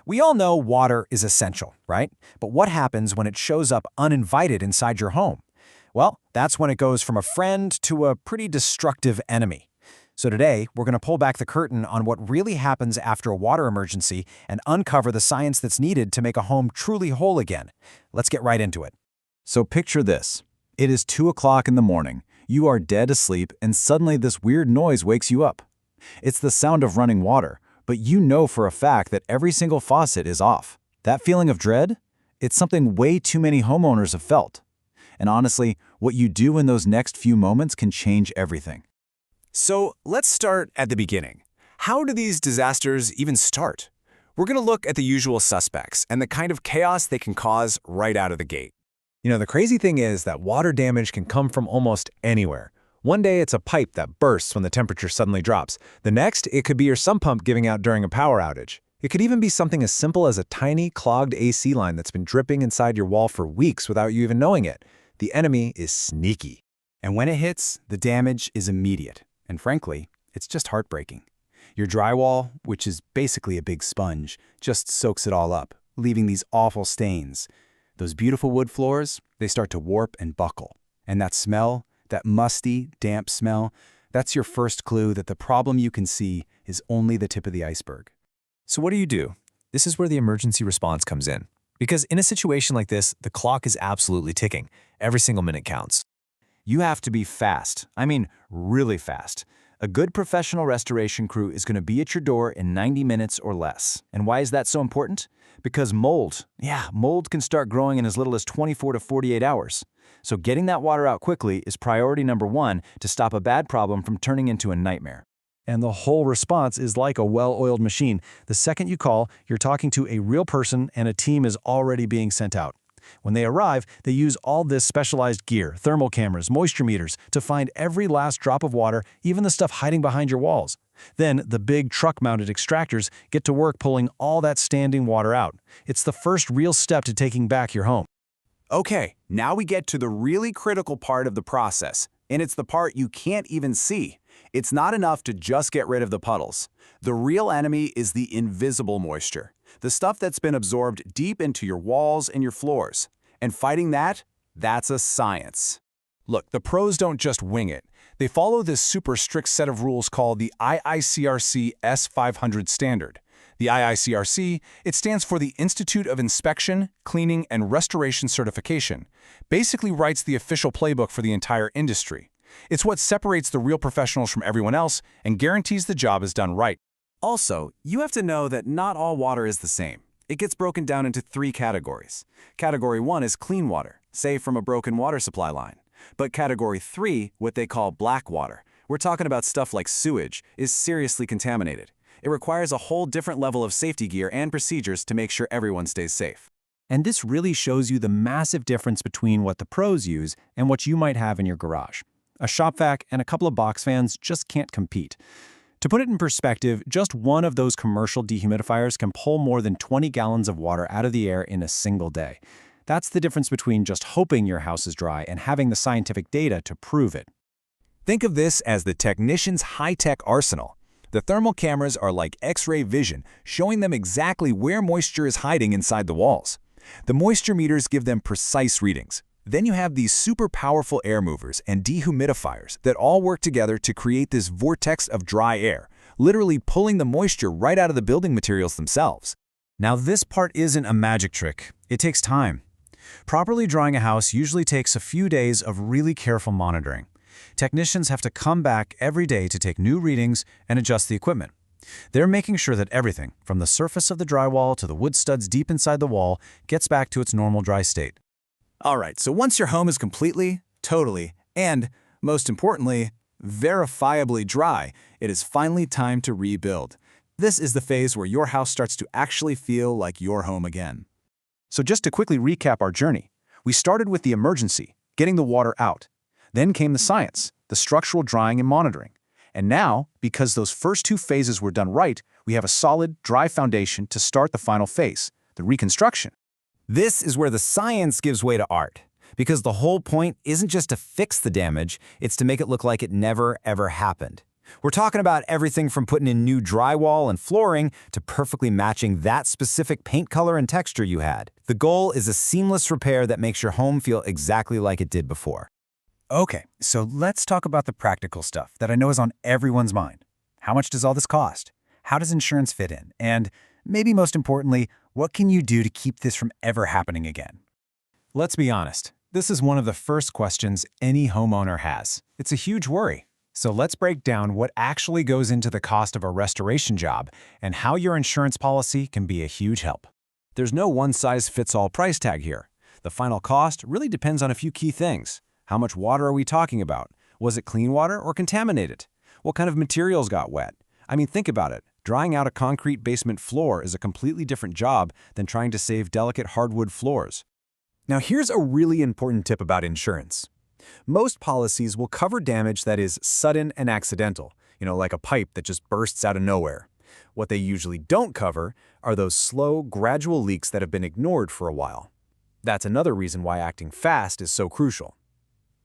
We all know water is essential, right? But what happens when it shows up uninvited inside your home? Well, that's when it goes from a friend to a pretty destructive enemy. So today, we're going to pull back the curtain on what really happens after a water emergency and uncover the science that's needed to make a home truly whole again. Let's get right into it. So picture this. It is 2 o'clock in the morning. You are dead asleep, and suddenly this weird noise wakes you up. It's the sound of running water, but you know for a fact that every single faucet is off. That feeling of dread? It's something way too many homeowners have felt. And honestly, what you do in those next few moments can change everything. So let's start at the beginning. How do these disasters even start? We're going to look at the usual suspects and the kind of chaos they can cause right out of the gate. The crazy thing is that water damage can come from almost anywhere. One day it's a pipe that bursts when the temperature suddenly drops. The next, it could be your sump pump giving out during a power outage. It could even be something as simple as a tiny, clogged AC line that's been dripping inside your wall for weeks without you even knowing it. The enemy is sneaky. And when it hits, the damage is immediate. And frankly, it's just heartbreaking. Your drywall, which is basically a big sponge, just soaks it all up, leaving these awful stains. Those beautiful wood floors, they start to warp and buckle. And that smell, that musty, damp smell, that's your first clue that the problem you can see is only the tip of the iceberg. So what do? This is where the emergency response comes in. Because in a situation like this, the clock is absolutely ticking. Every single minute counts. You have to be fast. I mean, really fast. A good professional restoration crew is going to be at your door in 90 minutes or less. And why is that so important? Because mold can start growing in as little as 24 to 48 hours. So getting that water out quickly is priority number one to stop a bad problem from turning into a nightmare. And the whole response is like a well-oiled machine. The second you call, you're talking to a real person and a team is already being sent out. When they arrive, they use all this specialized gear, thermal cameras, moisture meters, to find every last drop of water, even the stuff hiding behind your walls. Then the big truck-mounted extractors get to work pulling all that standing water out. It's the first real step to taking back your home. Okay, now we get to the really critical part of the process, and it's the part you can't even see. It's not enough to just get rid of the puddles. The real enemy is the invisible moisture, the stuff that's been absorbed deep into your walls and your floors. And fighting that's a science. Look, the pros don't just wing it. They follow this super strict set of rules called the IICRC S500 standard. The IICRC, it stands for the Institute of Inspection, Cleaning, and Restoration Certification, basically writes the official playbook for the entire industry. It's what separates the real professionals from everyone else and guarantees the job is done right. Also, you have to know that not all water is the same. It gets broken down into 3 categories. Category 1 is clean water, say from a broken water supply line. But Category 3, what they call black water, we're talking about stuff like sewage, is seriously contaminated. It requires a whole different level of safety gear and procedures to make sure everyone stays safe. And this really shows you the massive difference between what the pros use and what you might have in your garage. A shop vac and a couple of box fans just can't compete. To put it in perspective, just one of those commercial dehumidifiers can pull more than 20 gallons of water out of the air in a single day. That's the difference between just hoping your house is dry and having the scientific data to prove it. Think of this as the technician's high-tech arsenal. The thermal cameras are like X-ray vision, showing them exactly where moisture is hiding inside the walls. The moisture meters give them precise readings. Then you have these super powerful air movers and dehumidifiers that all work together to create this vortex of dry air, literally pulling the moisture right out of the building materials themselves. Now this part isn't a magic trick. It takes time. Properly drying a house usually takes a few days of really careful monitoring. Technicians have to come back every day to take new readings and adjust the equipment. They're making sure that everything, from the surface of the drywall to the wood studs deep inside the wall, gets back to its normal dry state. All right, so once your home is completely, totally, and, most importantly, verifiably dry, it is finally time to rebuild. This is the phase where your house starts to actually feel like your home again. So just to quickly recap our journey, we started with the emergency, getting the water out. Then came the science, the structural drying and monitoring. And now, because those first 2 phases were done right, we have a solid, dry foundation to start the final phase, the reconstruction. This is where the science gives way to art. Because the whole point isn't just to fix the damage, it's to make it look like it never, ever happened. We're talking about everything from putting in new drywall and flooring to perfectly matching that specific paint color and texture you had. The goal is a seamless repair that makes your home feel exactly like it did before. Okay, so let's talk about the practical stuff that I know is on everyone's mind. How much does all this cost? How does insurance fit in? And maybe most importantly, what can you do to keep this from ever happening again? Let's be honest. This is one of the first questions any homeowner has. It's a huge worry. So let's break down what actually goes into the cost of a restoration job and how your insurance policy can be a huge help. There's no one-size-fits-all price tag here. The final cost really depends on a few key things. How much water are we talking about? Was it clean water or contaminated? What kind of materials got wet? I mean, think about it. Drying out a concrete basement floor is a completely different job than trying to save delicate hardwood floors. Now here's a really important tip about insurance. Most policies will cover damage that is sudden and accidental, like a pipe that just bursts out of nowhere. What they usually don't cover are those slow, gradual leaks that have been ignored for a while. That's another reason why acting fast is so crucial.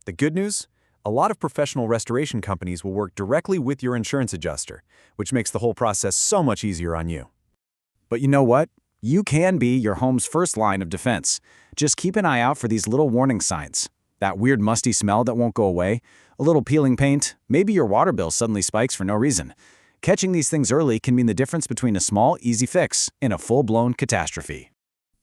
The good news? A lot of professional restoration companies will work directly with your insurance adjuster, which makes the whole process so much easier on you. But you know what? You can be your home's first line of defense. Just keep an eye out for these little warning signs. That weird musty smell that won't go away, a little peeling paint, maybe your water bill suddenly spikes for no reason. Catching these things early can mean the difference between a small, easy fix and a full-blown catastrophe.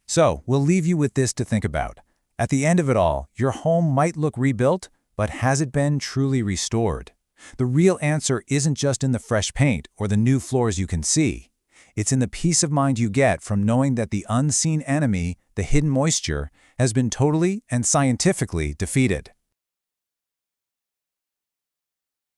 So, we'll leave you with this to think about. At the end of it all, your home might look rebuilt, but has it been truly restored? The real answer isn't just in the fresh paint or the new floors you can see. It's in the peace of mind you get from knowing that the unseen enemy, the hidden moisture, has been totally and scientifically defeated.